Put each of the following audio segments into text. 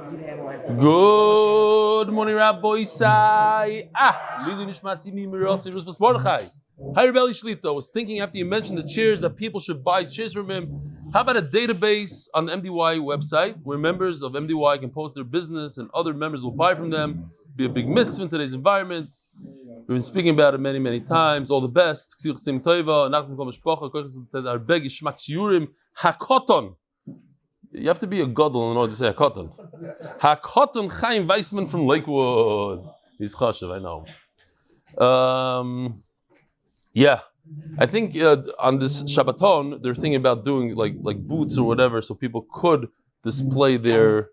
Good morning, Rabbi Isai. Leilui Nishmat Simi Mirossi Ruspas Mordechai. Hi, Reb Eli Shlita. I was thinking after you mentioned the chairs that people should buy chairs from him. How about a database on the MDY website where members of MDY can post their business and other members will buy from them? Be a big mitzvah in today's environment. We've been speaking about it many, many times. All the best. Hakoton. You have to be a gadol in order to say hakoton. Hakoton Chaim Weissman from Lakewood. He's chashav, I know. Yeah, I think on this Shabbaton they're thinking about doing like booths or whatever, so people could display their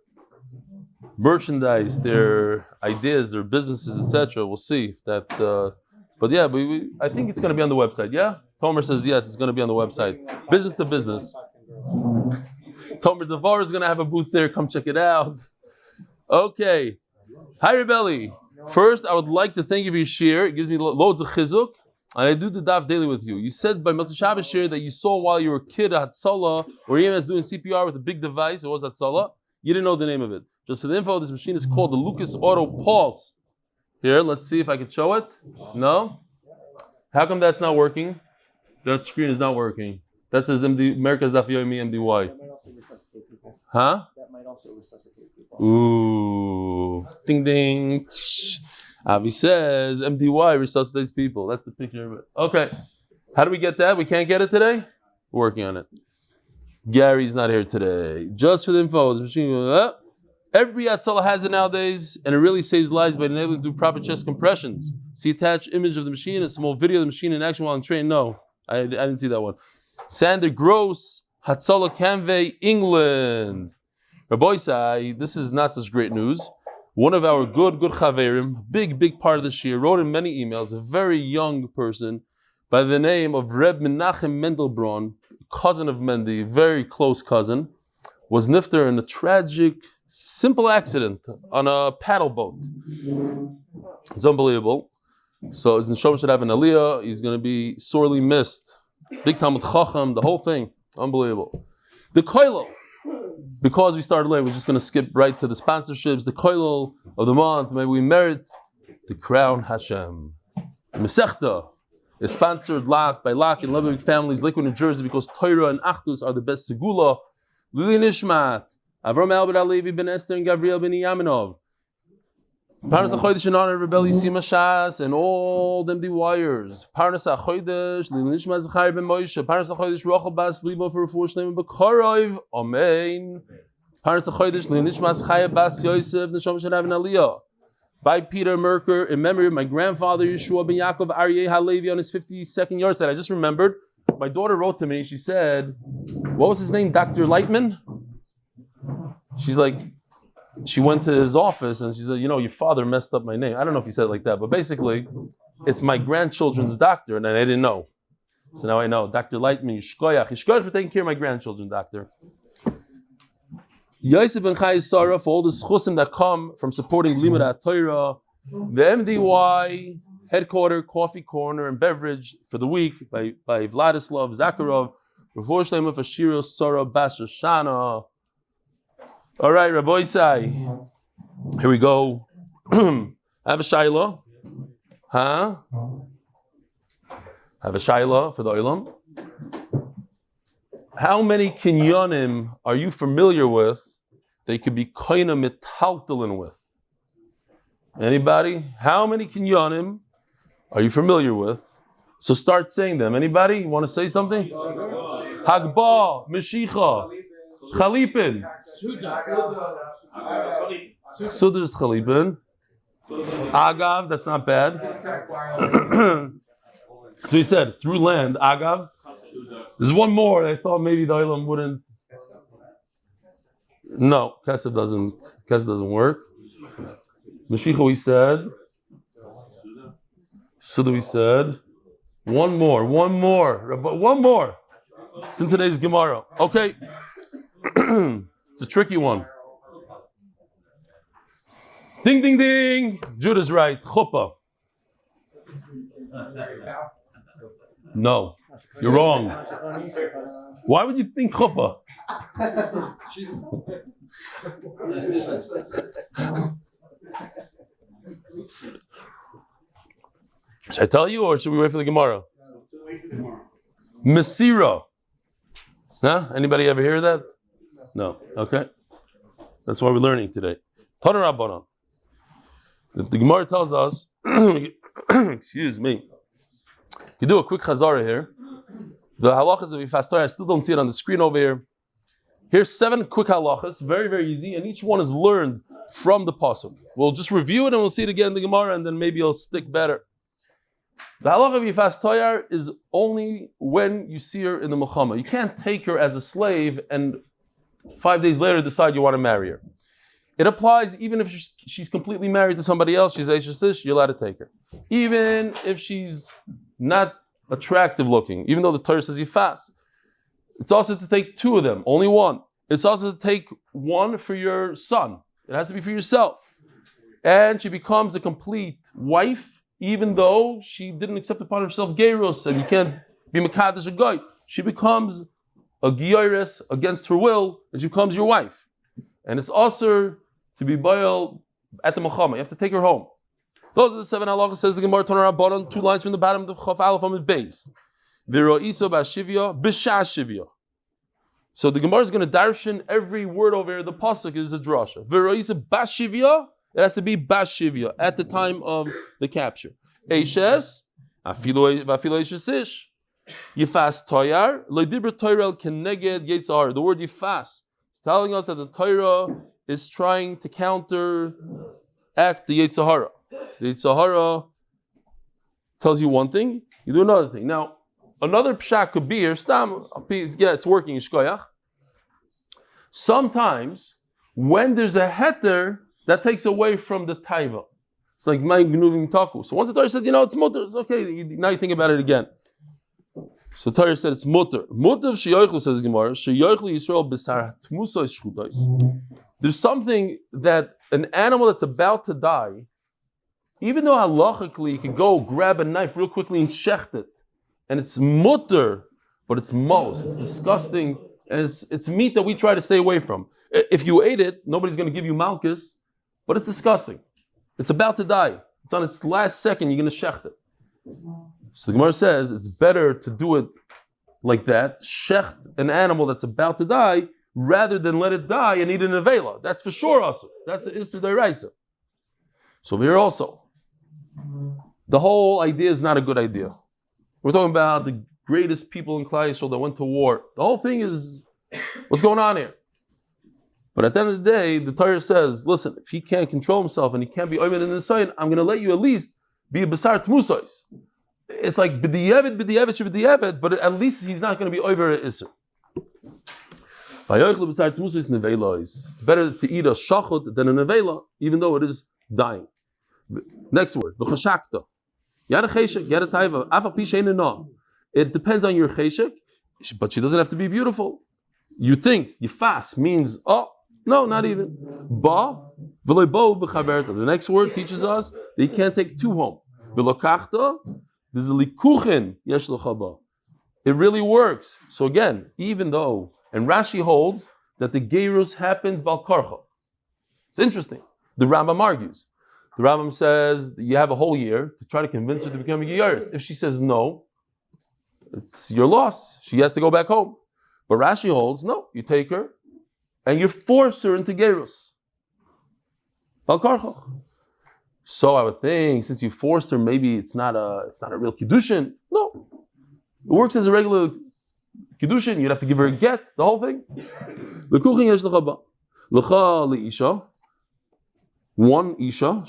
merchandise, their ideas, their businesses, etc. We'll see if that. But yeah, I think it's going to be on the website. Yeah, Tomer says yes, it's going to be on the website. Business to business. Tomer Devar is going to have a booth there. Come check it out. Okay. Hi, Reb Eli. First, I would like to thank you for your share. It gives me loads of chizuk. And I do the daf daily with you. You said by Motzei Shabbos share that you saw while you were a kid a Hatzalah, or even as doing CPR with a big device. It was Hatzalah. You didn't know the name of it. Just for the info, this machine is called the Lucas Auto Pulse. Here, let's see if I can show it. No? How come that's not working? That screen is not working. That says Merker Daf Yomi MDY. That might also resuscitate people. Huh? That might also resuscitate people. Ooh. Ding ding. Avi says MDY resuscitates people. That's the picture of it. Okay. How do we get that? We can't get it today? We're working on it. Gary's not here today. Just for the info, the machine. Every Hatzalah has it nowadays, and it really saves lives by enabling to do proper chest compressions. See attached image of the machine, a small video of the machine in action while on train. No, I didn't see that one. Sander Gross, Hatzalah Canvey, England. Rabbi Isai, this is not such great news. One of our good chaverim, big part of the shir, wrote in many emails, a very young person by the name of Reb Menachem Mendelbron, cousin of Mendy, very close cousin, was nifter in a tragic, simple accident on a paddle boat. It's unbelievable. So his neshama should have an aliyah. He's going to be sorely missed. Big Talmud Chacham, the whole thing. Unbelievable. The koilel. Because we started late, we're just going to skip right to the sponsorships. The koilel of the month, may we merit the crown Hashem. Mesechta is sponsored by Lak and Lebovic families, Lakewood, New Jersey, because torah and achdus are the best segula. Leilui Nishmat, Avraham HaLevi, Ben Ester and Gavriel, Beniyaminov. Parnas HaChodesh in honor of Reb Eli HaShas and all them wires. Parnas HaChodesh, Leilui Nishmat Zechrיה ben Moshe. Parnas HaChodesh, Rochel bas Leba for Refuah Shelemah b'Korov. Amen. Parnas HaChodesh, Leilui Nishmat Zechrיה bas Yosef. Neshama should have an aliyah. By Peter Merker, in memory of my grandfather Yehoshua ben Yackov Arya HaLevi on his 52nd yard side. I just remembered, my daughter wrote to me, she said, what was his name, Dr. Lightman? She's like, she went to his office and she said, you know, your father messed up my name. I don't know if he said it like that, but basically, it's my grandchildren's doctor, and I didn't know. So now I know. Dr. Lightman, Yishkoyach. Yishkoyach for taking care of my grandchildren, doctor. Yosef ben Chai Sarah for all the schusim that come from supporting Limud Torah. The MDY headquarter, coffee corner, and beverage for the week by Vladislav Zakharov. Refuah Shelemah for Shiro Sarah Bas Shoshana. All right, Rabbi Isai. Here we go. I have a shayla. Huh? I have a shayla for the olam. How many kinyanim are you familiar with that you could be koina metaltalin with? Anybody? How many kinyanim are you familiar with? So start saying them. Anybody? You want to say something? Hagbah, Meshicha, Chalipin. Suda is Chalipin. Agav, that's not bad. So he said, through land, Agav. There's one more. I thought maybe the Olam wouldn't. No, Kesef doesn't work. Meshicha we said. Suda we said. One more. It's in today's Gemara. Okay. It's a tricky one. Ding, ding, ding. Judah's right. Chuppah. No, you're wrong. Why would you think chuppah? Should I tell you, or should we wait for the Gemara? Mesira. Huh? Anybody ever hear that? No. Okay. That's why we're learning today. Torah Rabbanon. The Gemara tells us, excuse me. You do a quick chazara here. The halachas of Yifas I still don't see it on the screen over here. Here's 7 quick halachas, very, very easy, and each one is learned from the pasuk. We'll just review it and we'll see it again in the Gemara, and then maybe it'll stick better. The halacha of Yifas Toyar is only when you see her in the Milchama. You can't take her as a slave and 5 days later decide you want to marry her. It applies even if she's completely married to somebody else, she's Eishes, you're allowed to take her. Even if she's not attractive looking, even though the Torah says Yifas. It's also to take 2 of them, only one. It's also to take 1 for your son. It has to be for yourself. And she becomes a complete wife, even though she didn't accept upon herself Geirus, and you can't be Mekadosh a guy. She becomes a Geiris against her will, and she becomes your wife. And it's also to be Baal at the Mechama. You have to take her home. Those are the 7 halachas, says the Gemara Torah Rabbanon, 2 lines from the bottom of the Chaf Aleph Amud Beis. V'ro'iso b'ashivya b'sha'ashivya. So the Gemara is going to darshan every word over here. The pasuk is a drasha. V'ro'iso b'ashivya. It has to be b'ashivya at the time of the capture. Eishes v'afilo eishesish. Yifas toyar lo'dibra toyrel keneged yitzar. The word yifas is telling us that the Torah is trying to counteract the Yetzirah. The Yetzirah tells you one thing, you do another thing. Now, another pshat could be here. Yeah, it's working in Shkoyach. Sometimes, when there's a heter, that takes away from the taiva. It's like my gnuvim taku. So once the Torah said, it's mutter, it's okay. Now you think about it again. So the Torah said it's mutter. Mutter sheyochlu, says Gemara, sheyochlu Yisrael b'sar tmusos shchutais. There's something that an animal that's about to die, even though halachically you can go grab a knife real quickly and shecht it, and it's mutter, but it's mos, it's disgusting, and it's meat that we try to stay away from. If you ate it, nobody's going to give you malchus, but it's disgusting. It's about to die. It's on its last second, you're going to shecht it. So the Gemara says it's better to do it like that, shecht an animal that's about to die, rather than let it die and eat an avela. That's for sure also. That's an Ester d'oraisa. So here also, the whole idea is not a good idea. We're talking about the greatest people in Klal Yisrael that went to war. The whole thing is, what's going on here? But at the end of the day, the Torah says, listen, if he can't control himself and he can't be oimed in the sign, I'm going to let you at least be a besar tmusos. It's like b'di'evet, but at least he's not going to be over at Isser. It's better to eat a shachot than a nevela, even though it is dying. Next word, v'chashakta. You had a cheshek, you had a taiva. Afal pi she'ein ena. It depends on your cheshek, but she doesn't have to be beautiful. You think yifas means no, not even. Ba v'loy bo b'chaberta. The next word teaches us that you can't take 2 home. V'lokachta. There's a likuchen yesh l'chaba. It really works. So again, even though, and Rashi holds that the gerus happens bal karcha. It's interesting. The Rambam argues. The Rambam says you have a whole year to try to convince her to become a gerus. If she says no, it's your loss. She has to go back home. But Rashi holds, no, you take her and you force her into gerus. Bal karcha. So I would think, since you forced her, maybe it's not a real Kiddushin. No. It works as a regular Kiddushin. You'd have to give her a get, the whole thing. One isha.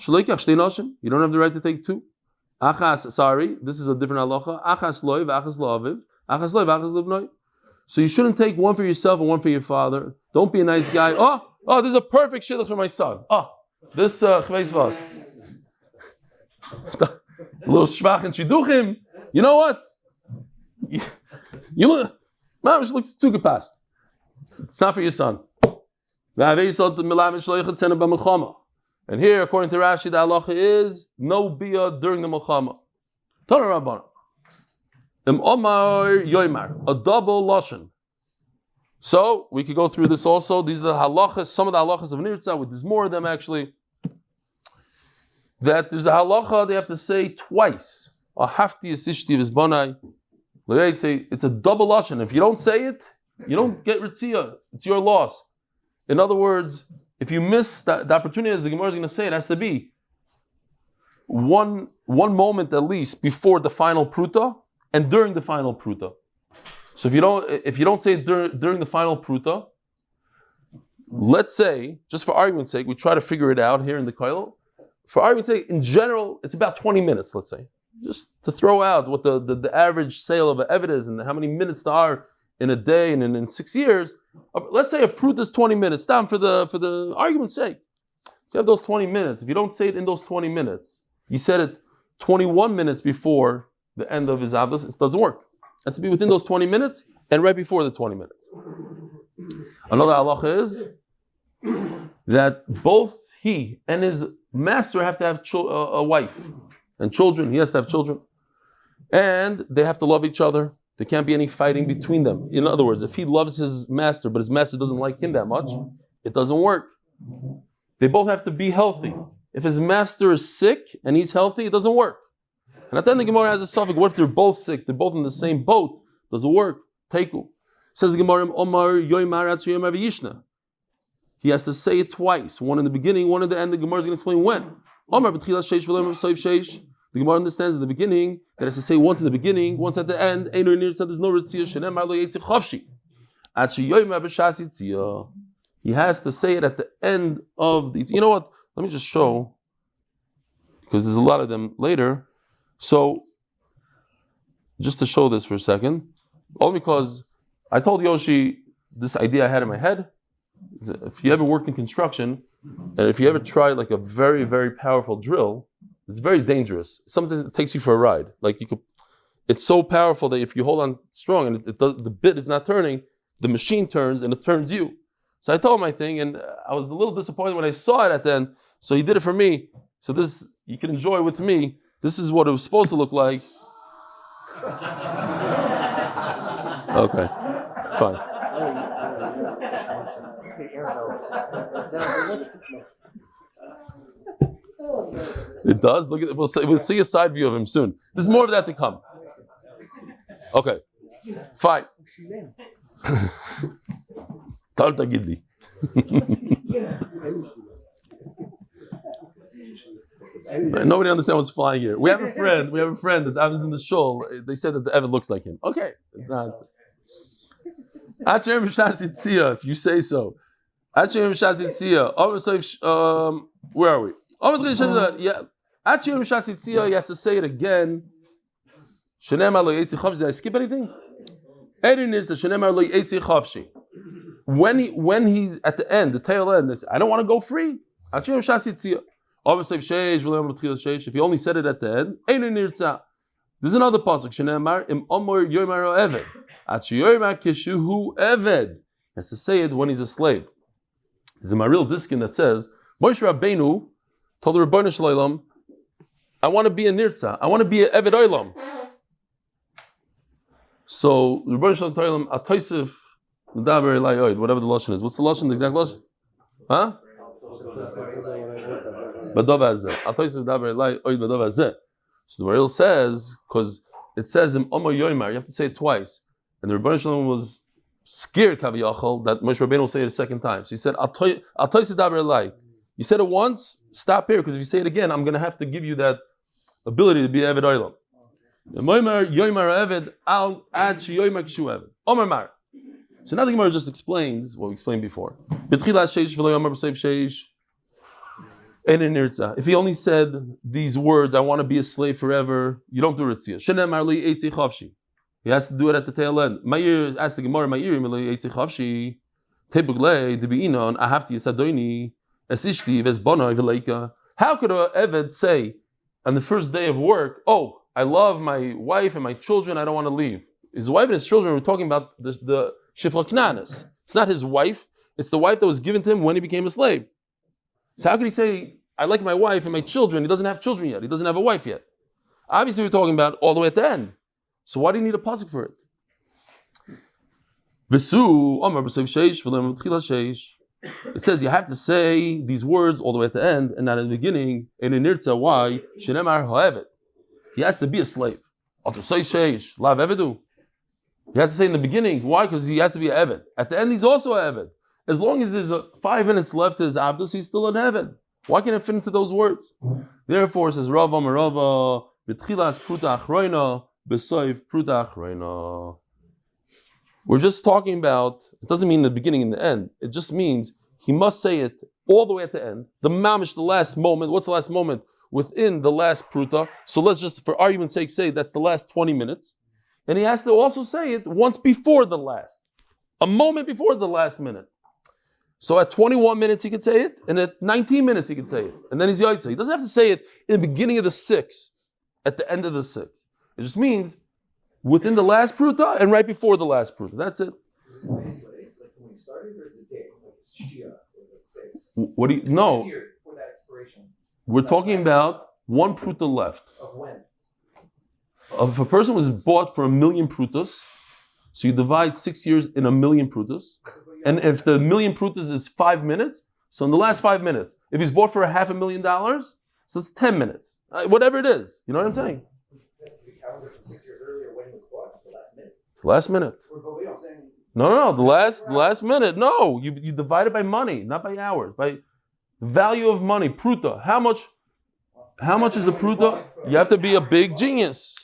You don't have the right to take 2. This is a different halacha. Achas loy v'achas lo'aviv. Achas loy v'achas lo'bnoi. So you shouldn't take 1 for yourself and 1 for your father. Don't be a nice guy. Oh, this is a perfect shidduch for my son. This chveis vas. It's a little shvach and shidduchim. You know what? You look, man, it looks too good past. It's not for your son. And here, according to Rashi, the halacha is no bia during the milchama. Torah Rabbanan. Omar yoymar, a double lashon. So we could go through this also. These are the halachas, some of the halachas of nirtza. There's more of them actually. That there's a halacha they have to say twice. It's a double lashon. If you don't say it, you don't get ritziyah. It's your loss. In other words, if you miss the opportunity, as the Gemara is going to say, it has to be one moment at least before the final pruta and during the final pruta. So if you don't say it during the final pruta, let's say, just for argument's sake, we try to figure it out here in the koilel. For argument's sake, in general, it's about 20 minutes, let's say. Just to throw out what the average sale of an evet is and how many minutes there are in a day and in 6 years. Let's say a pruta is 20 minutes. Down for the argument's sake. So you have those 20 minutes. If you don't say it in those 20 minutes, you said it 21 minutes before the end of his achdus, it doesn't work. It has to be within those 20 minutes and right before the 20 minutes. Another halacha is that both he and his master have to have a wife and children. He has to have children. And they have to love each other. There can't be any fighting between them. In other words, if he loves his master, but his master doesn't like him that much, it doesn't work. They both have to be healthy. If his master is sick and he's healthy, it doesn't work. And at the end, the Gemara has a suffix. What if they're both sick? They're both in the same boat. Doesn't work. Teiku. Says the Gemara, Omar yoymar atzuyom avishna. He has to say it twice. One in the beginning, one at the end. The Gemara is going to explain when. Omar b'tchilas sheish v'lo b'soif sheish. The Gemara understands in the beginning that it has to say once in the beginning, once at the end. There's no ritziyah. Shelemah lo yetzi chavshi. Atshi yoymar b'shas yitziyah. He has to say it at the end of the. You know what? Let me just show, because there's a lot of them later. So, just to show this for a second, all because I told Yoshi this idea I had in my head. If you ever worked in construction, and if you ever tried like a very, very powerful drill, it's very dangerous. Sometimes it takes you for a ride. Like it's so powerful that if you hold on strong and the bit is not turning, the machine turns and it turns you. So I told him my thing, and I was a little disappointed when I saw it at the end. So he did it for me. So this you can enjoy with me. This is what it was supposed to look like. Okay, fine. It does. Look at it. We'll see a side view of him soon. There's more of that to come. Okay, fine. Tarta Gidli. Nobody understands what's flying here. We have a friend that happens in the shul. They said that the Evan looks like him. Okay, it's not. If you say so. Where are we? Yeah. He has to say it again. Did I skip anything? When he's at the end, the tail end, I don't want to go free. If he only said it at the end, there's another pasuk. He has to say it when he's a slave. There's a Maril Diskin that says, Moshe Rabbeinu told the Rebbeinu Shalom, I want to be a nirtza. I want to be an Eved Olam. So the Rebbeinu Shalom told him, Atoisif Medaber Eli Oid, whatever the lashon is. What's the lashon? The exact lashon? Huh? Badov Hazeh. Atoisif Medaber Eli Oid Badov Hazeh. So the Maril says, because it says in Omer Yoymar, you have to say it twice. And the Rebbeinu Shalom was scared, Kaviyachol, that Moshe Rabbeinu will say it a second time. So he said, Atoisif Medaber Eli. You said it once, stop here, because if you say it again, I'm going to have to give you that ability to be Eved Olam. So now the Gemara just explains what we explained before. If he only said these words, I want to be a slave forever, you don't do ritziyah. He has to do it at the tail end. Ask the Gemara, how could an Eved say on the first day of work, oh, I love my wife and my children, I don't want to leave? His wife and his children, we're talking about the Shifra Knanis. It's not his wife, it's the wife that was given to him when he became a slave. So how could he say, I like my wife and my children? He doesn't have children yet, he doesn't have a wife yet. Obviously we're talking about all the way at the end. So why do you need a pasuk for it? V'su Amar b'seiv sheish v'lem b'tchila sheish. It says you have to say these words all the way at the end and not in the beginning. And in nirtza, why? Shelemah ha'evet. He has to be a slave. He has to say in the beginning. Why? Because he has to be an eved. At the end, he's also an eved. As long as there's 5 minutes left to his achdus, he's still an eved. Why can't it fit into those words? Therefore, it says Rav Amarava b'tchilas pruta achroina b'soif pruta achroina. We're just talking about. It doesn't mean the beginning and the end. It just means he must say it all the way at the end. The mamish, the last moment. What's the last moment? Within the last pruta. So let's just, for argument's sake, say that's the last 20 minutes. And he has to also say it once before the last. A moment before the last minute. So at 21 minutes he could say it, and at 19 minutes he could say it. And then he's yahzeit. He doesn't have to say it in the beginning of the 6, at the end of the 6. It just means within the last pruta and right before the last pruta. That's it. Like when you started or the day, like Shia, or 6. What do you, no. For that expiration. We're talking about 1 pruta left. Of when? If a person was bought for 1,000,000 prutas, so you divide 6 years in 1,000,000 prutas, and if the 1,000,000 prutas is 5 minutes, so in the last 5 minutes, if he's bought for $500,000, so it's 10 minutes. Whatever it is. You know what I'm saying? The calendar from 6 years earlier when he was bought, the last minute. Last minute. No, the last minute. No, you divide it by money, not by hours, by value of money. Pruta. How much is a pruta? You have to be a big genius.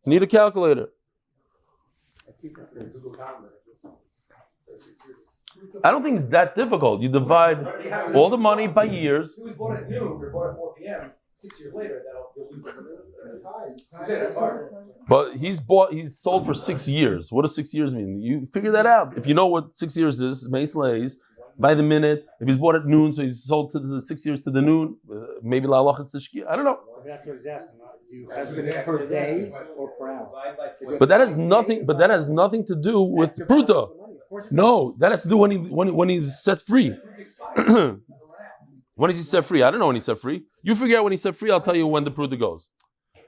You need a calculator. I don't think it's that difficult. You divide all the money by years. He was bought at noon, we bought at 4 p.m. 6 years later, you'll lose that's hard. But he's sold for 6 years. What does 6 years mean? You figure that out. If you know what 6 years is, Mace lays by the minute. If he's bought at noon, so he's sold to the 6 years to the noon. Maybe la'alach it's the shkia. I don't know. That's what he's asking. You have it per day or per hour. But that has nothing. But that has nothing to do with pruta. No, that has to do when he's set free. When is he set free? I don't know when he's set free. You figure out when he's set free. I'll tell you when the pruta goes.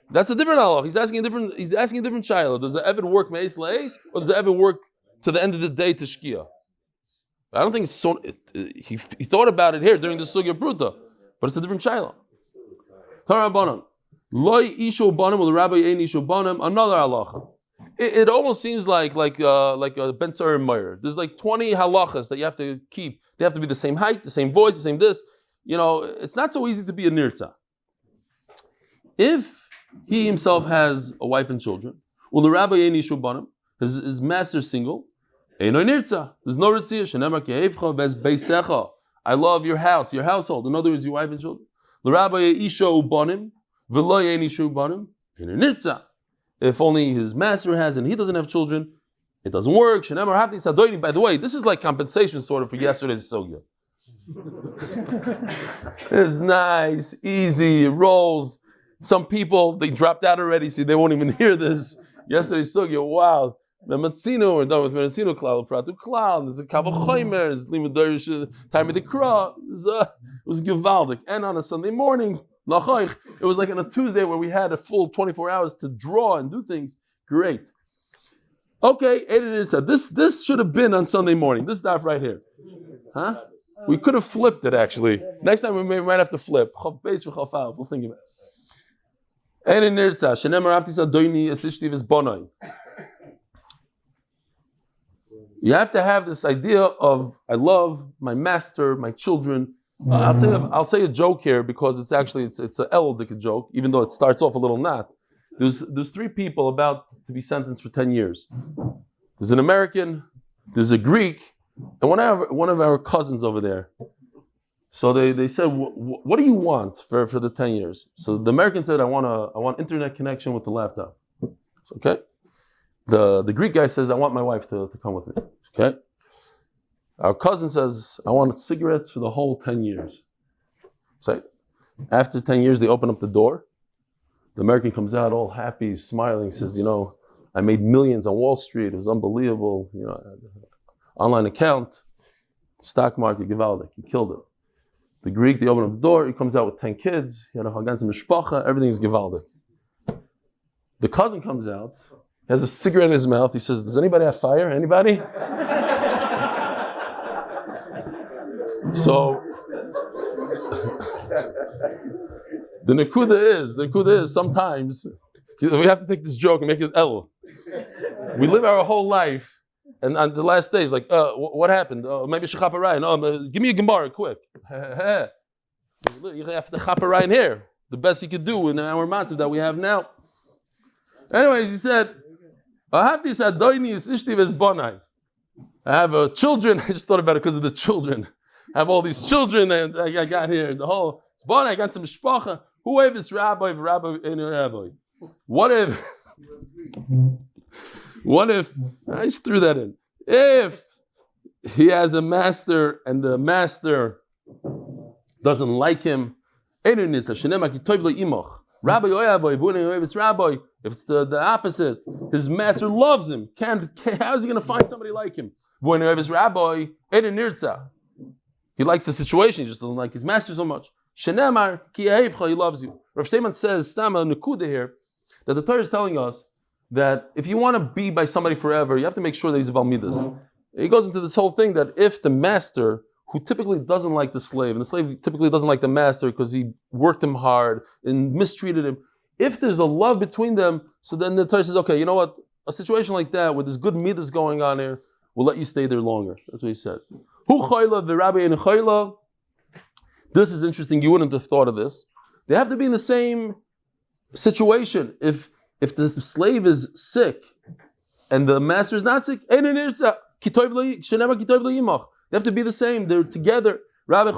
That's a different halach. He's asking a different child. Does the evid work me'es la'es, or does the evid work to the end of the day to shkia? I don't think it's so. He thought about it here during the sugya pruta, but it's a different child. Torah banan. Loi isho banim or rabbi ein isho banim. Another halacha. It almost seems like a Ben Sar and Meyer. There's like 20 halachas that you have to keep. They have to be the same height, the same voice, the same this. You know, it's not so easy to be a nirtza. If he himself has a wife and children, well, the rabbi ein isho banim, his master's single. Ein nirtza. There's no ritzia. Shelemah ke'evcha bez beisecha. I love your house, your household. In other words, your wife and children. The rabbi isho banim. If only his master has and he doesn't have children, it doesn't work. By the way, this is like compensation sort of for yesterday's sugya. It's nice, easy, it rolls. Some people, they dropped out already, so they won't even hear this. Yesterday's sugya, wow. We're done with Metzino Klal, Pratu Klal, there's a Kavachoymer, there's Limudarish, time of the Kra. It was Givaldic. And on a Sunday morning, it was like on a Tuesday where we had a full 24 hours to draw and do things. Great. Okay, this should have been on Sunday morning. This daf right here. Huh? We could have flipped it actually. Next time we might have to flip. We'll think about it. You have to have this idea of I love my master, my children. I'll say a joke here because it's an eldic joke, even though it starts off a little not. There's 3 people about to be sentenced for 10 years. There's an American, there's a Greek, and one of our cousins over there. So they said, what do you want for the 10 years? So the American said, I want internet connection with the laptop. So, okay. The Greek guy says, I want my wife to come with me. Okay. Our cousin says, I want cigarettes for the whole 10 years. So after 10 years, they open up the door. The American comes out all happy, smiling, says, I made millions on Wall Street. It was unbelievable. Online account, stock market, Givaldic. He killed it. The Greek, they open up the door. He comes out with 10 kids. He had a ganze mishpacha. Everything's Givaldic. The cousin comes out He has a cigarette in his mouth. He says, "Does anybody have fire? Anybody?" So the nekuda is sometimes we have to take this joke and make it el. We live our whole life, and on the last days, like, what happened? Maybe Shechaparayan. Give me a Gemara, quick. You have the Chaparayan here. The best you could do in our matzav that we have now. Anyways, he said, I have children. I just thought about it because of the children. I have all these children and I got here. The whole, it's bonai, I got some mishpacha. Who if it's rabbi in a rabbi? What if, I just threw that in. If he has a master and the master doesn't like him, rabbi, if it's the opposite, his master loves him. How is he going to find somebody like him? He likes the situation, he just doesn't like his master so much. He loves you. Rav Shleiman says, Stama Nekuda here, that the Torah is telling us that if you want to be by somebody forever, you have to make sure that he's a Balmidas. He goes into this whole thing that if the master, who typically doesn't like the slave, and the slave typically doesn't like the master because he worked him hard and mistreated him, if there's a love between them, so then the Torah says, okay, you know what? A situation like that, where there's good midas going on here, we'll let you stay there longer. That's what he said. This is interesting. You wouldn't have thought of this. They have to be in the same situation. If the slave is sick and the master is not sick, they have to be the same. They're together. But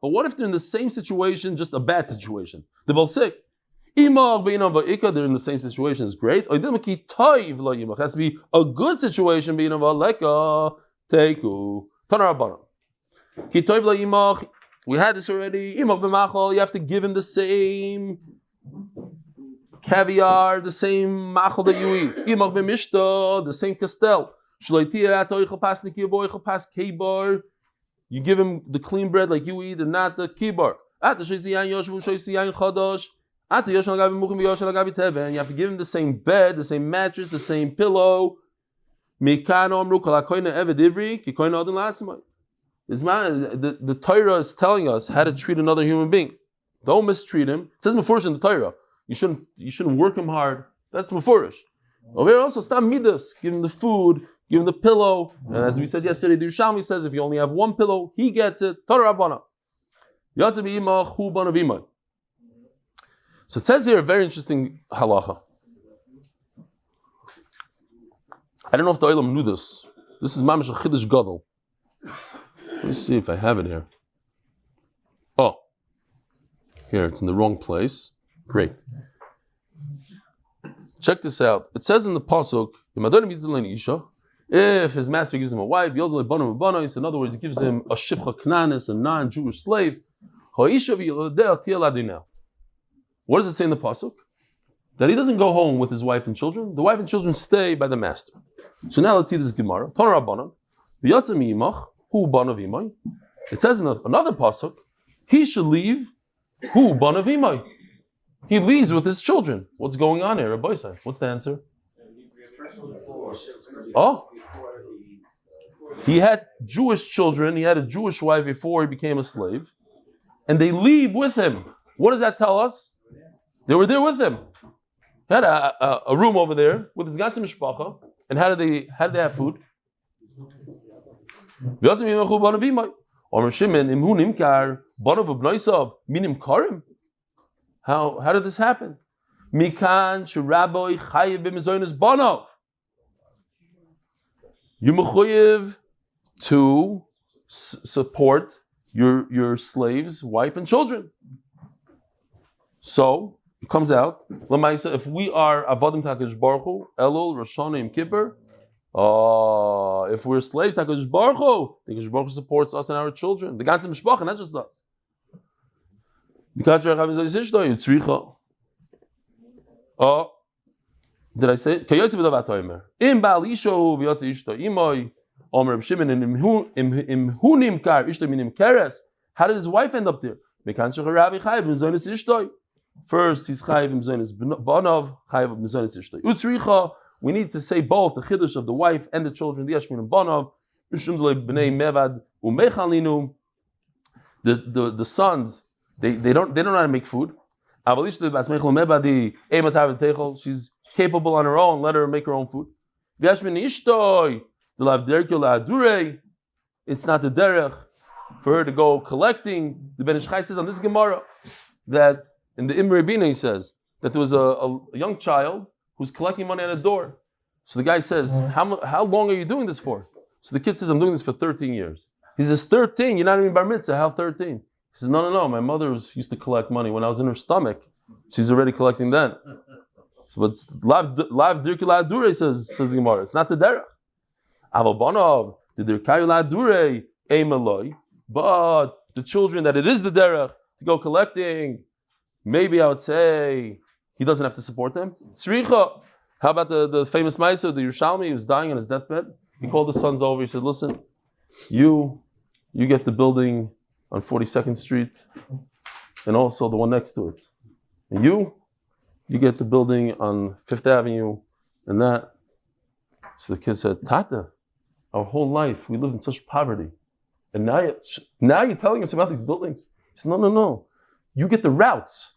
what if they're in the same situation, just a bad situation? They're both sick. They're in the same situation. It's great. It has to be a good situation. We had this already. You have to give him the same caviar, the same machal that you eat. The same castel. You give him the clean bread like you eat and not the kibar. You have to give him the same bed, the same mattress, the same pillow. The Torah is telling us how to treat another human being. Don't mistreat him. It says mefurish in the Torah. You shouldn't work him hard. That's mefurish. Over here also, stop midas. Give him the food, give him the pillow. And as we said yesterday, the Yerushalmi says if you only have one pillow, he gets it. Torah Rabbana. So it says here a very interesting halacha. I don't know if the Olam knew this. This is mamish a chiddush gadol. Let me see if I have it here. Oh, here, it's in the wrong place. Great. Check this out. It says in the pasuk, if his master gives him a wife, in other words, he gives him a shifcha knanis, a non-Jewish slave. What does it say in the pasuk? That he doesn't go home with his wife and children. The wife and children stay by the master. So now let's see this Gemara. It says in another pasuk, he should leave. Who banav imay? He leaves with his children. What's going on here, Rabbi Isai? What's the answer? Oh, he had Jewish children. He had a Jewish wife before he became a slave, and they leave with him. What does that tell us? They were there with him. He had a room over there with his ganze mishpacha. And how did they have food? How did this happen? You're mechuyev to support your slaves, wife, and children. So it comes out, if we are Avadim Takadosh Baruch Hu, Elul, Rosh Hashanah, Yom Kippur, if we're slaves Takadosh Baruch Hu, Takadosh Baruch Hu supports us and our children. The ganze Mishpacha, not just us. Did I say it? Im Baal Isho v'yotze Ishto Imoy, Omer Reb Shimon im hu nimkar Ishto minim keres. How did his wife end up there? First, he's chayiv mzonis banav, chayiv mzonis ishtay. Utzricha, we need to say both the chiddush of the wife and the children. The yashmin banav, mishum b'nei mevad umechalinu. The sons, they don't know how to make food. She's capable on her own. Let her make her own food. It's not the derech for her to go collecting. The Ben Ish Chai says on this Gemara that in the Imre Bina he says that there was a young child who's collecting money at a door. So the guy says, how long are you doing this for? So the kid says, I'm doing this for 13 years. He says, 13? You're not even bar mitzvah. How 13? He says, no. My mother used to collect money when I was in her stomach. She's already collecting then. So, but lav dirki la dure says the Gemara. It's not the derech. Avobanav the dirkayu la dure emaloi. But the children that it is the derech to go collecting, maybe I would say he doesn't have to support them. Tzricha. How about the famous Maisa, the Yerushalmi, who's dying on his deathbed? He called the sons over. He said, listen, you get the building on 42nd Street and also the one next to it. And you get the building on 5th Avenue and that. So the kid said, Tata, our whole life we lived in such poverty. And now you're telling us about these buildings? He said, no. You get the routes.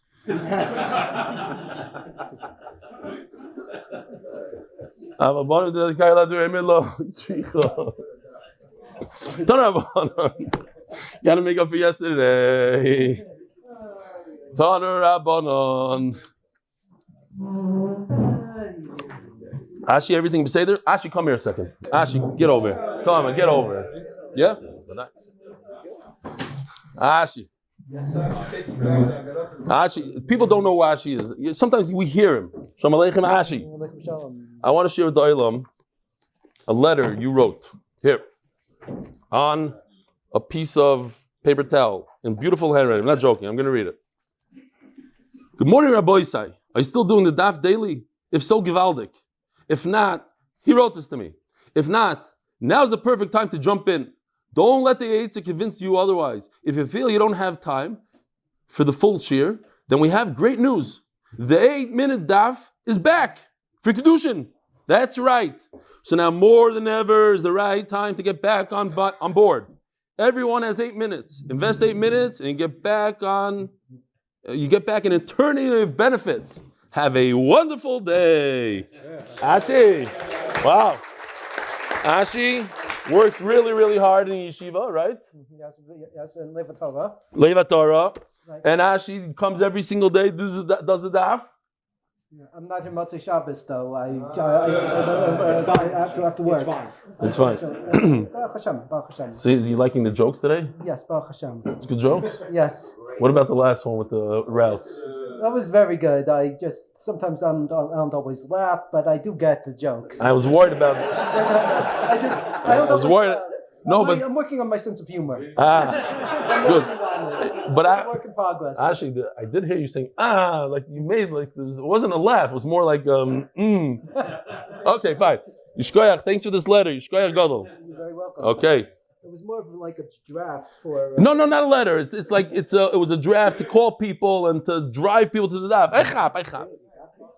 Gotta make up for yesterday. Tanur Rabbanon. Ashi, everything beside there? Ashi, come here a second. Ashi, get over here. Come on, get over here. Yeah? Ashi. Ashi, people don't know who Ashi is. Sometimes we hear him. Shalom Aleichem Ashi. I want to share with the Olam a letter you wrote here on a piece of paper towel in beautiful handwriting. I'm not joking. I'm going to read it. Good morning, Rabbi Isai. Are you still doing the daf daily? If so, givaldik. If not, he wrote this to me. If not, now's the perfect time to jump in. Don't let the yahzeit convince you otherwise. If you feel you don't have time for the full shir, then we have great news. The 8-minute daf is back for Kiddushin. That's right. So now more than ever is the right time to get back on board. Everyone has 8 minutes. Invest 8 minutes and get back on. You get back an eternity of benefits. Have a wonderful day. Ashi. Wow. Ashi works really, really hard in yeshiva, right? Yes, and Leva Torah. Right. And Ashi comes every single day, does the daf. Yeah, I'm not in Motzei Shabbos though. I have to work. It's fine. Baruch Hashem. So, is you liking the jokes today? Yes, Baruch Hashem. It's good jokes? Yes. What about the last one with the rouse? That was very good. Sometimes I don't always laugh, but I do get the jokes. I was worried about it. I was worried. I'm working on my sense of humor. Good. But it's a work in progress. Actually, I did hear you saying, like you made, like, it wasn't a laugh. It was more like, Okay, fine. Yishkoyach, thanks for this letter. Yishkoyach Gadol. You're very welcome. Okay. It was more of like a draft for... No, not a letter. It's like, it was a draft to call people and to drive people to the daf.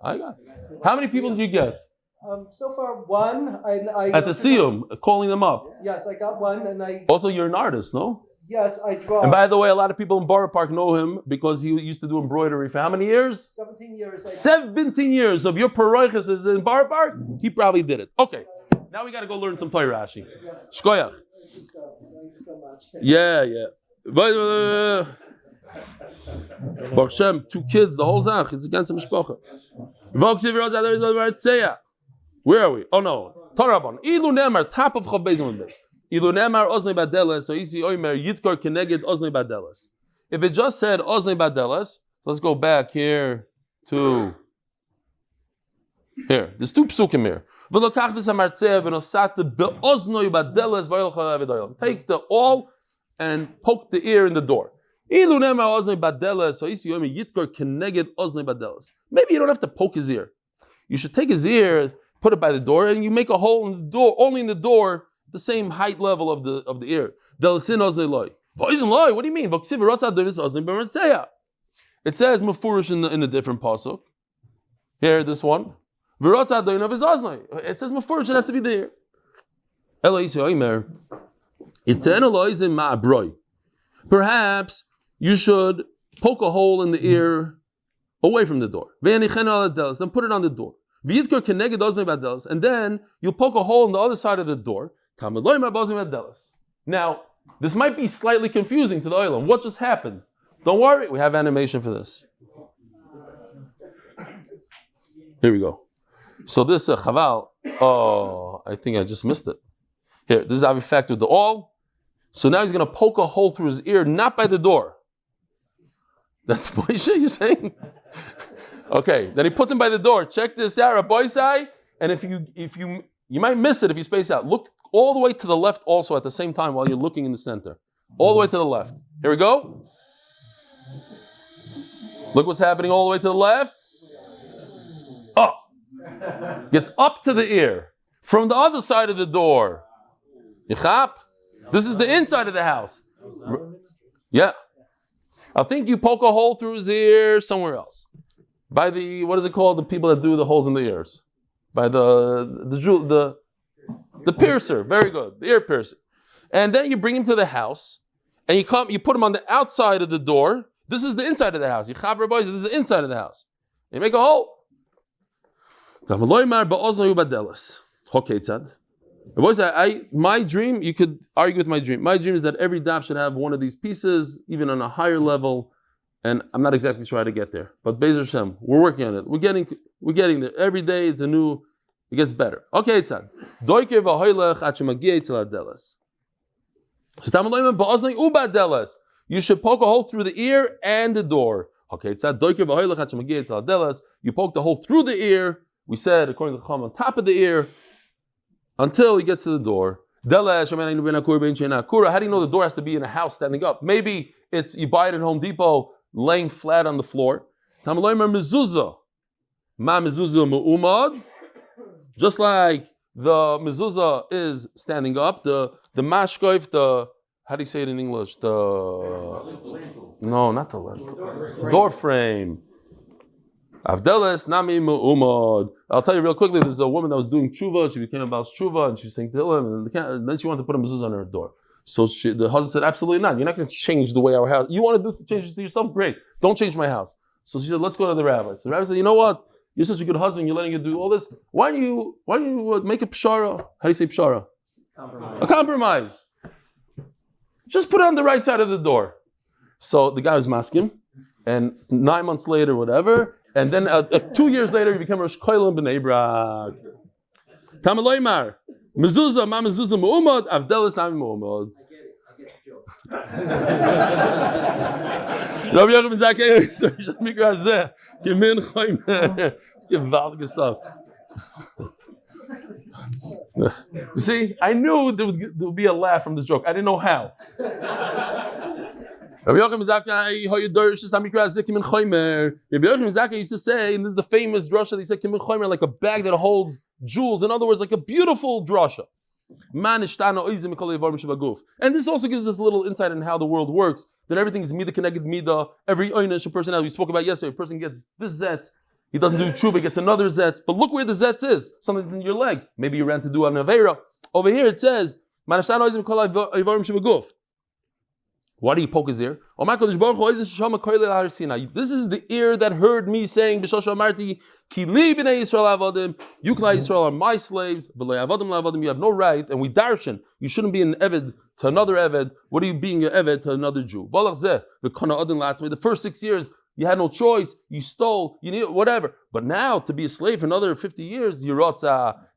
I got. How many people did you get? So far, one. I at the Siyum, calling them up. Yes, I got one, and I. Also, you're an artist, no? Yes, I draw. And by the way, a lot of people in Borough Park know him because he used to do embroidery for how many years? 17 years. 17 years of your paroiches is in Borough Park. He probably did it. Okay, now we got to go learn some torah, Rashi. Yes. Shkoyach. Thank you so much. Yeah. Baruch Shem, 2 kids, the whole zach. It's against the mishpacha. Where are we? Oh no. Torah. Ilu nemar, top of Chav Beis Amud Beis. Ilu nemar oznei badeles, so isi oimer yitkar keneged oznei badeles. If it just said oznei badeles, let's go back here to here. There's 2 psukim here. V'lokach des hamartzeh v'nosate be'oznei badeles v'yolcha v'doyom. Take the awl and poke the ear in the door. Ilu nemar oznei badeles, so isi oimer yitkar keneged oznei badeles. Maybe you don't have to poke his ear. You should take his ear, put it by the door, and you make a hole in the door, only in the door, the same height level of the ear. What do you mean? It says mafurish in a different pasuk. Here, this one. It says mafurish, it has to be there. Perhaps you should poke a hole in the ear away from the door. Then put it on the door. And then you poke a hole in the other side of the door. Now, this might be slightly confusing to the oilam. What just happened? Don't worry, we have animation for this. Here we go. So this chaval, I think I just missed it. Here, this is how we factored the all. So now he's going to poke a hole through his ear, not by the door. That's Moshe, you're saying? Okay, then he puts him by the door. Check this out, Rabbi Sai. And if you might miss it if you space out. Look all the way to the left also at the same time while you're looking in the center. All the way to the left. Here we go. Look what's happening all the way to the left. Up. Gets up to the ear. From the other side of the door. Yichap. This is the inside of the house. Yeah. I think you poke a hole through his ear somewhere else. By the, what is it called? The people that do the holes in the ears. By the piercer. Very good. The ear piercer. And then you bring him to the house. And you put him on the outside of the door. This is the inside of the house. This is the inside of the house. You make a hole. My dream, you could argue with my dream. My dream is that every daf should have one of these pieces, even on a higher level. And I'm not exactly sure how to get there. But Be'ez Hashem, we're working on it. We're getting there. Every day it gets better. Okay, it's on. You should poke a hole through the ear and the door. Okay, it's on. You poke the hole through the ear. We said, according to the Chum, on top of the ear, until he gets to the door. How do you know the door has to be in a house standing up? Maybe it's you buy it at Home Depot, laying flat on the floor. Just like the mezuzah is standing up, the mashkoif, how do you say it in English? No, not the lintel. Door frame. Avdeles nami mu'umad. I'll tell you real quickly, there's a woman that was doing tshuva, she became about tshuva, and she was saying to him, and then she wanted to put a mezuzah on her door. So the husband said, absolutely not. You're not going to change the way our house, you want to do changes to yourself? Great. Don't change my house. So she said, let's go to the rabbi. So the rabbi said, you know what? You're such a good husband, you're letting her do all this. Why don't you make a pshara? How do you say pshara? Compromise. A compromise. Just put it on the right side of the door. So the guy was masking, and 9 months later, whatever, and then 2 years later, he became Rosh Koil in Bnei Brak. Tamaloymar, mezuzah, ma mezuzah mu'umad, avdelis nami mu'umad. I get the joke. Rabbi Yaakov Zakei, Gemin Choymer. It's gewaltige stuff. See, I knew there would be a laugh from this joke. I didn't know how. Rabbi Yochanan used to say, and this is the famous drasha, he said, like a bag that holds jewels. In other words, like a beautiful drasha. And this also gives us a little insight in how the world works, that everything is midah connected midah. Every oynish person, as we spoke about yesterday, a person gets this zet, he doesn't do tshuva, gets another zet. But look where the zet is. Something's in your leg. Maybe you ran to do an aveira. Over here it says, why do you poke his ear? This is the ear that heard me saying, you Yisrael are my slaves, you have no right, and we darshan, you shouldn't be an eved to another eved. What are you being an eved to another Jew? The first 6 years, you had no choice, you stole, you need whatever. But now, to be a slave for another 50 years,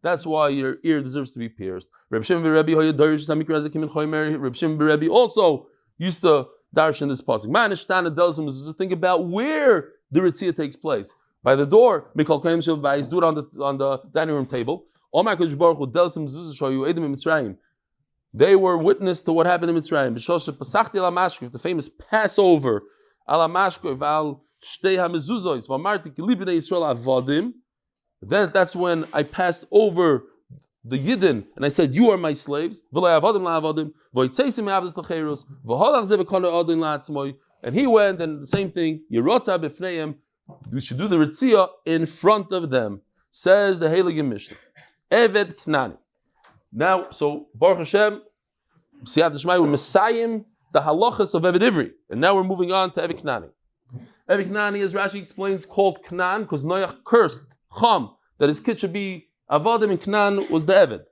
that's why your ear deserves to be pierced. Reb Shimon Rebbe also used to darshan this pasuk. Think about where the ritzia takes place. By the door, do it on the dining room table. They were witness to what happened in Mitzrayim. The famous Passover. That's when I passed over the Yidden, and I said, you are my slaves. and he went, and the same thing, Yerotza b'fneim, we should do the Ritzia in front of them, says the Heilige Mishnah. Eved Knani. Now, so Baruch Hashem, Siyat Shmai, we're Messiahim, the halachas of Eved Ivri, and now we're moving on to Eved Knani. Eved Knani, as Rashi explains, called Knan, because Noach cursed Cham, that his kid should be Avadim, and Knan was the Eved.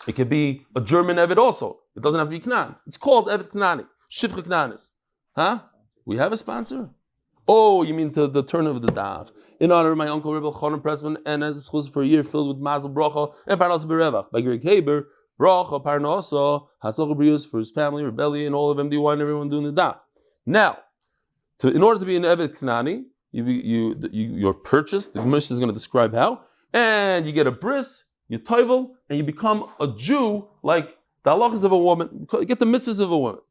It could be a German Eved also. It doesn't have to be Knan. It's called Eved Knani. Shivcha Knanis. Huh? We have a sponsor? Oh, you mean the turn of the Daf. In honor of my uncle Reb Elchanan Pressman, and as a schus for a year filled with Mazel Bracha and Parnasa Berevach. By Greg Haber, Bracha, Parnasa, Hatzach Brius for his family, Reb Eli, and all of MDY and everyone doing the Daf. Now, in order to be an Eved Knani, you're purchased, the Mishnah is going to describe how, and you get a bris, you toivel, and you become a Jew like the halachas of a woman, you get the mitzvahs of a woman.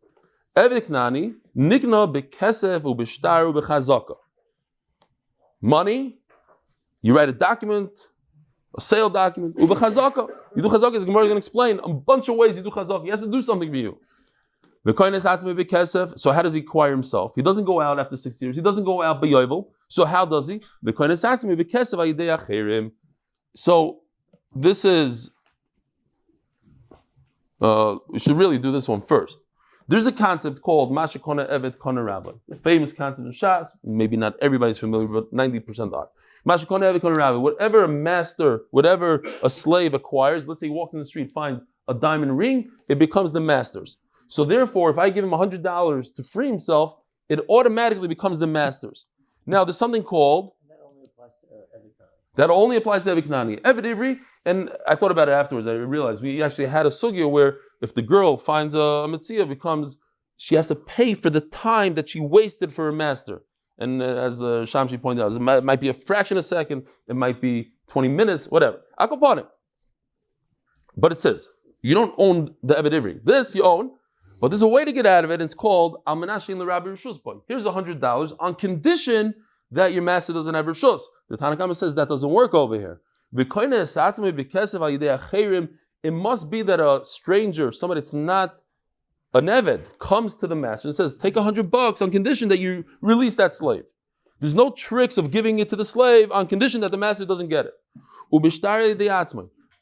Eved Knani, nikna bekesef ubishtaru bechazaka. Money, you write a document, a sale document, ubechazaka. You do chazaka, as Gemara is going to explain a bunch of ways you do chazaka. He has to do something for you. So how does he acquire himself? He doesn't go out after 6 years. He doesn't go out b'yovel. So how does he? So this is, we should really do this one first. There's a concept called Masha Kona Evet Kona Rabbi. A famous concept in HaShas. Maybe not everybody's familiar, but 90% are. Masha Kona Evet Kona Rabbi. Whatever a master, whatever a slave acquires, let's say he walks in the street, finds a diamond ring, it becomes the master's. So therefore, if I give him $100 to free himself, it automatically becomes the master's. Now, there's something called... That only applies to Eved Knani. Eved Ivri, and I thought about it afterwards, I realized we actually had a sugya where if the girl finds a mitzvah, she has to pay for the time that she wasted for her master. And as the Shamshi pointed out, it might be a fraction of a second, it might be 20 minutes, whatever. Akopanim. But it says, you don't own the Eved Ivri. This you own, but there's a way to get out of it, and it's called Al Menashin L'Rabbi Rishus Boy. Here's $100 on condition that your master doesn't have Rishus. The Tanakhama says that doesn't work over here. It must be that a stranger, somebody that's not an Eved, comes to the master and says, take $100 on condition that you release that slave. There's no tricks of giving it to the slave on condition that the master doesn't get it.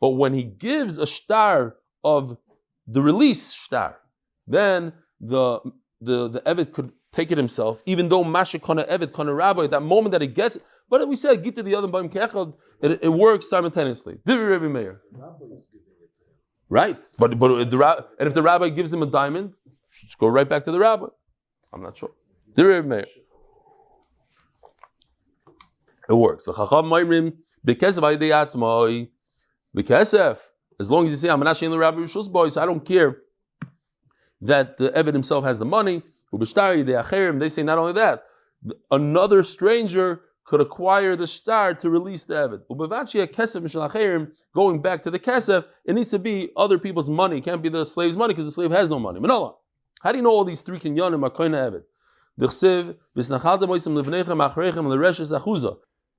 But when he gives a shtar of the release shtar, then the Eved could take it himself, even though Masha Kona Eved Kona Rabbi, at that moment that he gets it. But we said, Gita the other Baim Kechad, it works simultaneously. Divi Rebbe Meir. Right. But if the rabbi gives him a diamond, just go right back to the rabbi. I'm not sure. Divi Rebbe Meir. It works. As long as you say, I'm not the Rabbi Rishus Boy, so I don't care that the Eved himself has the money. They say not only that, another stranger could acquire the shtar to release the Eved. Going back to the kesef, it needs to be other people's money. It can't be the slave's money because the slave has no money. Manola. How do you know all these three kinyanim are koina Eved?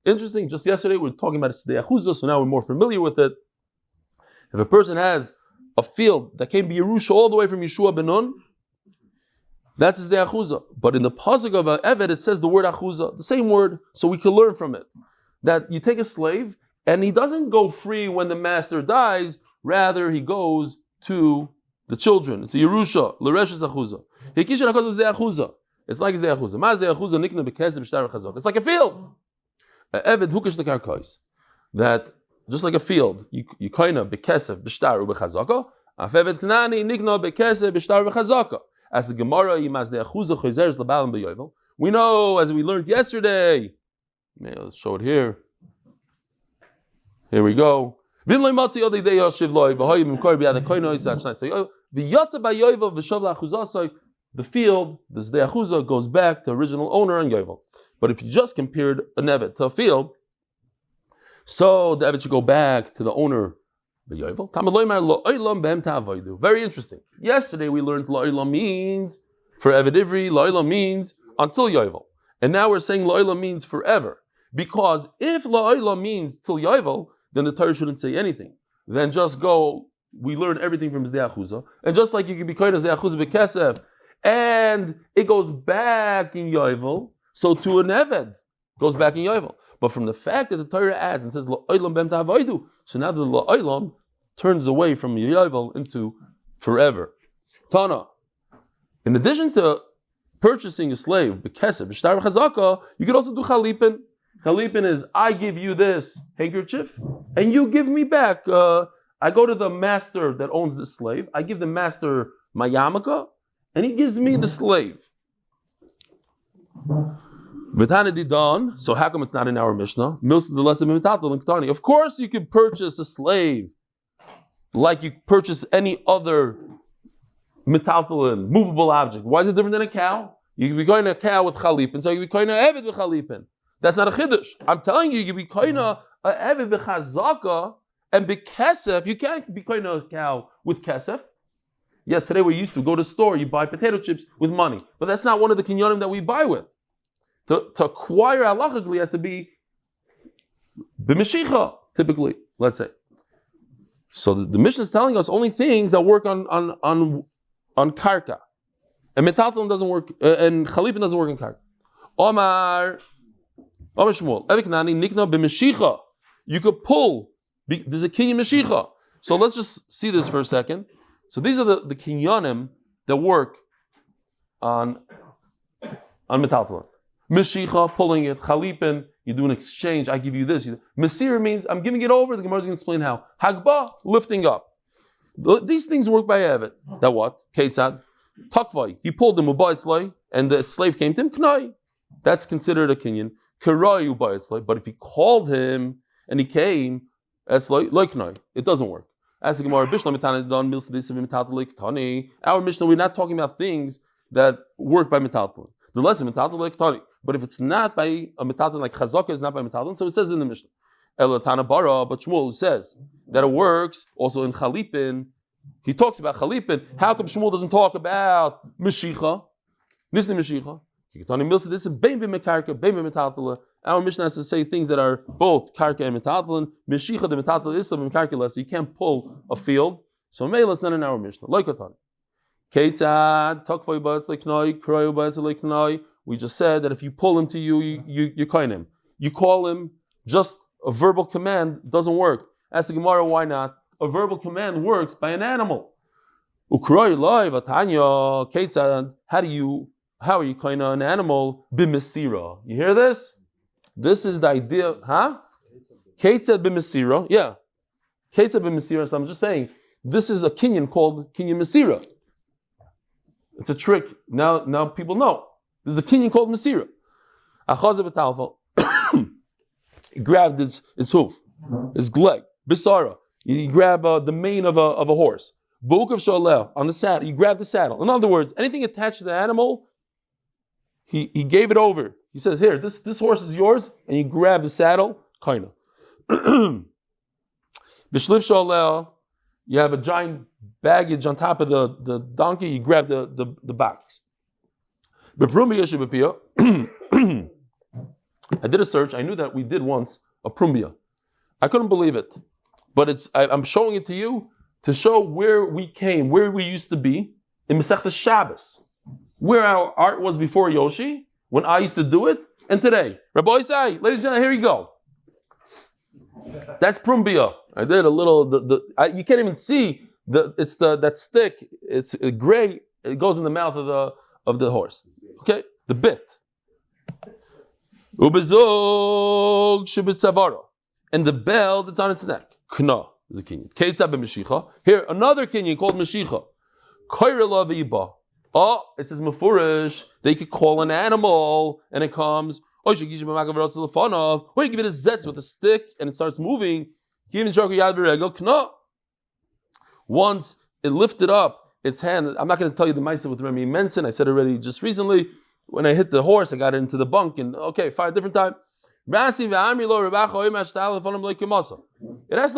Interesting, just yesterday we were talking about Sdei Achuzah, so now we're more familiar with it. If a person has a field that can be Yerusha all the way from Yeshua ben Nun, that's his Sdei Achuzah. But in the pasuk of Eved, it says the word Achuzah, the same word, so we can learn from it. That you take a slave, and he doesn't go free when the master dies, rather he goes to the children. It's a Yerusha, L'Reshes Achuzah. Hikishan HaKodesh Sdei Achuzah. It's like Sdei Achuzah. Ma Sdei Achuzah nikna b'kezeh b'shtar v'chazok. It's like a field. Eved hukash lekarkos. That just like a field, you koina b'kesef b'shtar u'b'chazaka. Af Eved Knani nikna b'kesef b'shtar v'chazaka. As the Gemara yimaz de'achuzah chozeres l'balam b'yovel. We know, as we learned yesterday. Let's show it here. Here we go. The field, the Sdei Achuzah, goes back to original owner and yovel. But if you just compared an Eved to a field, so the Eved should go back to the owner. Very interesting. Yesterday we learned La'olam means for Eved Ivri, La'olam means until Yovel. And now we're saying La'olam means forever. Because if La'olam means till Yovel, then the Torah shouldn't say anything. Then just go, we learn everything from Sdei Achuzah. And just like you can be kohen Sdei Achuzah b'kesef, and it goes back in Yovel, so to an Eved, goes back in Yovel. But from the fact that the Torah adds and says, La'olam bem ta'avodu, so now the La'olam turns away from Yovel into forever. Tana, in addition to purchasing a slave, b'kesef, b'shtar v'chazaka, you could also do chalipin. Chalipin is, I give you this handkerchief, and you give me back. I go to the master that owns the slave, I give the master my yarmulke, and he gives me the slave. So how come it's not in our Mishnah? Of course you could purchase a slave like you purchase any other metaltalin, movable object. Why is it different than a cow? You can be going to a cow with chalipin, so you can be going to eved with chalipin. That's not a chiddush. I'm telling you, you can be going to eved with chazaka and be kesef. You can't be going to a cow with kesef. Yeah, today we used to go to the store, you buy potato chips with money. But that's not one of the kinyonim that we buy with. To acquire halachically has to be b'meshicha, typically, let's say. So the Mishnah is telling us only things that work on karka. And metaltalin doesn't work, and chalipin doesn't work on karka. Omar Shmuel, Eviknani nikna b'meshicha. You could pull, there's a kinyan meshicha. So let's just see this for a second. So these are the kinyanim that work on metaltalin. Meshicha, pulling it. Chalipin, you do an exchange. I give you this. Mesira means I'm giving it over. The Gemara is going to explain how. Hagba, lifting up. These things work by Eved. That what? Keitzad. Takvai. He pulled the Mubayitzlai, and the slave came to him. Knai. That's considered a kinyan. Karayu Bayitzlai. But if he called him and he came, that's like Knai. It doesn't work. As the Gemara, our Mishnah, we're not talking about things that work by metaltalin. The lesson metaltalin tani. But if it's not by a metaltalin, like chazaka is not by metaltalin, so it says in the Mishnah. Elatana bara, but Shmuel says that it works also in chalipin. He talks about chalipin. How come Shmuel doesn't talk about meshicha? This is meshicha. This is bein b'mekarka, bein b'metaltalin. Our Mishnah has to say things that are both karka and metaltalin. Meshicha the metaltalin is b'mekarka, so you can't pull a field. So mele it's not in our Mishnah. Like Katani. Keitzad takvay b'atz leknai, kroyu b'atz leknai. We just said that if you pull him to you coin him. You call him, just a verbal command doesn't work. Ask the Gemara, why not? A verbal command works by an animal. Ukroy live atanya keitzad. How are you coin an animal? B'mesira. You hear this? This is the idea, huh? Keitzad b'mesira. Yeah. Keitzad b'mesira. So I'm just saying, this is a kinyan called kinyan mesira. It's a trick. Now people know. There's a kinyan called Mesira. Achaza b'talfa. He grabbed his hoof, his leg, bisara. He grabbed the mane of a horse. Bu'ukav shaleh, on the saddle. He grabbed the saddle. In other words, anything attached to the animal, he gave it over. He says, here, this horse is yours, and you grab the saddle, kind of. B'shliv shaleh, you have a giant baggage on top of the donkey, you grab the box. I did a search. I knew that we did once a prumbia. I couldn't believe it, but I'm showing it to you to show where we came, where we used to be in Masechtas Shabbos, where our art was before Yoshi, when I used to do it, and today. Rabbi Isai, ladies and gentlemen, here you go. That's prumbia. I did a little. You can't even see that stick. It's gray. It goes in the mouth of the horse. Okay, the bit. Ubezog shibitzavara, and the bell that's on its neck. Kna is a kinyan. Keitzah b'meshicha. Here another kinyan called meshicha. Kaira laviba. Oh, it says mefurish. They could call an animal, and it comes. Or you give it a zetz with a stick, and it starts moving. Once it lifted up its hand, I'm not going to tell you the ma'aseh with Remy Mensen. I said already just recently. When I hit the horse, I got it into the bunk, and okay, fine, different time. It has to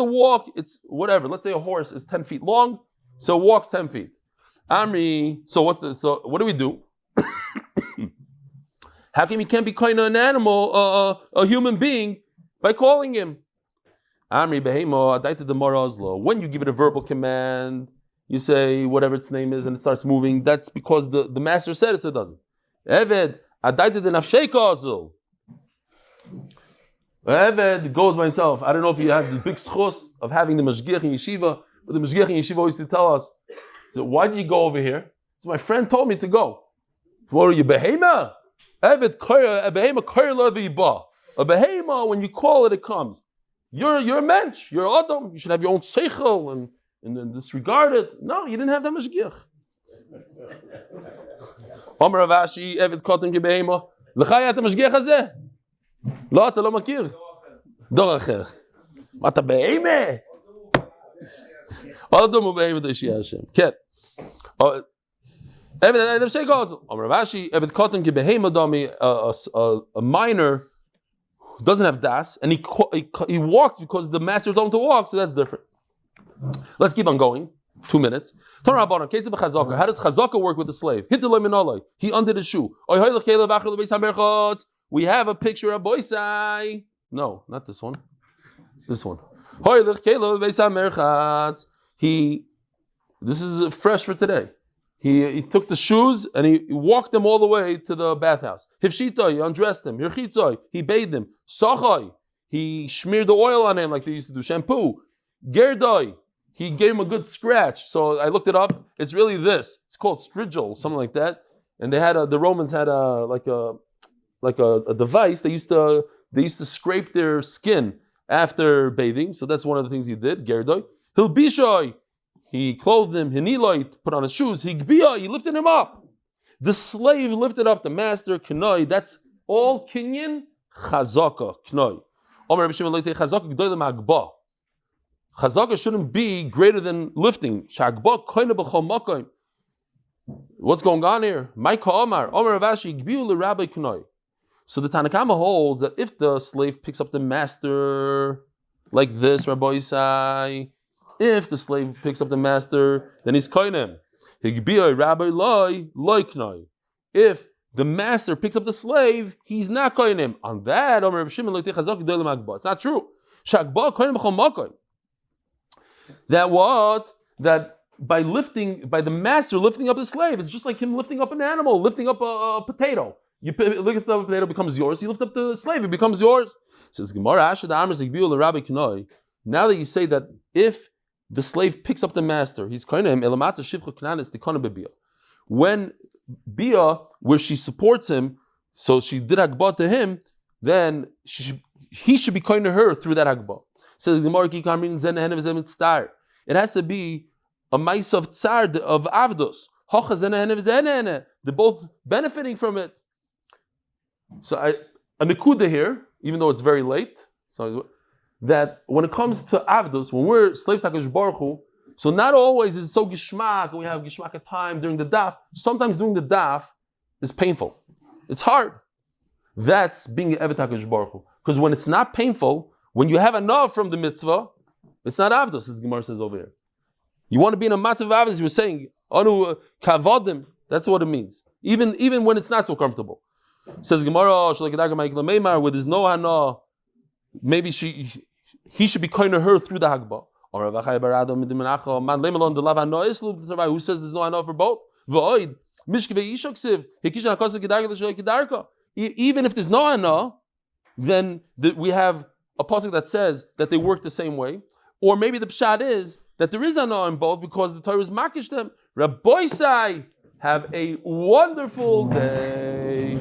walk. It's whatever. Let's say a horse is 10 feet long, so it walks 10 feet. Amri. So what do we do? How come you can't be kind of an animal, a human being, by calling him? Amri behemo adaita demara azlo. When you give it a verbal command, you say whatever its name is and it starts moving, that's because the master said it, so it doesn't. Eved, adaita de nafsheka azul. Eved goes by himself. I don't know if you have the big schus of having the mashgiach in yeshiva, but the mashgiach in yeshiva always to tell us, so why did you go over here? So my friend told me to go. What are you, behema? Eved a behema koyer. A behema, when you call it, it comes. You're a mensch, you're adam, you should have your own seichel and then disregard it. No, you didn't have that mashgiach. Omer Avashi, Eved koten ki behema. L'chaya et mashgiach hazeh. לא, אתה לא מכיר. דור אחר. מה אתה בהימה? עוד דומו בהימה תשיע השם. כן. עבד עבד שי גוזל. אומר רבשי, עבד קוטן כבהימה דומי, a minor who doesn't have das, and he walks because the master told him to walk, so that's different. Let's keep on going. 2 minutes. Torah Rabbanan, Ketzah b'chazaka. How does chazaka work with the slave? Hittoloi minoloi. He undid his shoe. Oy hoylech kelev achar lebeis hamerchotz. We have a picture of Boisai. No, not this one. This one. This is fresh for today. He took the shoes and he walked them all the way to the bathhouse. Hifshitoi, he undressed him. Hirchitzoi, he bathed him. Sochoi, he smeared the oil on him like they used to do shampoo. Gerdoi, he gave him a good scratch. So I looked it up. It's really this. It's called strigil, something like that. And they had the Romans had a device. They used to scrape their skin after bathing. So that's one of the things he did. Gerdoi. Hilbishoi, he clothed him. Hiniloi, put on his shoes. Higbiyoi, he lifted him up. The slave lifted up the master. Knoi, that's all kinyan chazaka. Knoi. Omer B'Shimon Leite chazaka g'doyle ma'agba. Chazaka shouldn't be greater than lifting. Sha'agba koine b'chol makoim. What's going on here? Maika Omar, Omer Avashi, Gbiu l'Rabbi Knoi. So the Tanakama holds that if the slave picks up the master like this, Rabbi Isai, if the slave picks up the master, then he's koinem. Higbiyoi Rabbi Loi Knoi. If the master picks up the slave, he's not koinem. On that, Omer Reb Shimon Leite Chazak G'doyle Magba. It's not true. Shagba koinem b'chol makoim. That by the master lifting up the slave, it's just like him lifting up an animal, lifting up a potato. You lift up a potato, it becomes yours. You lift up the slave, it becomes yours. It says Gemara, now that you say that if the slave picks up the master, he's koinem elamata shivcha knanis tikona bebia. When bia, where she supports him, so she did hagbah to him, then he should be koine her through that hagbah. Says Gemara, it has to be a mice of tsar of avdos. They're both benefiting from it. So a nekuda here, even though it's very late, so that when it comes to avdos, when we're slaves to HaKadosh Baruch Hu, so not always is it so gishmak, and we have gishmak at time during the daf. Sometimes doing the daf is painful. It's hard. That's being an evet HaKadosh Baruch Hu. Because when it's not painful, when you have enough from the mitzvah, it's not avdos, as the Gemara says over here. You want to be in a matzav avdos, you were saying, anu kavodim, that's what it means. Even when it's not so comfortable. Says Gemara, where there's no hana, maybe he should be kind of her through the hagbah. Who says there's no hana for both? Even if there's no hana, then we have a pasuk that says that they work the same way. Or maybe the pshat is that there is hana in both because the Torah is makish them. Rabbi Sai, have a wonderful day.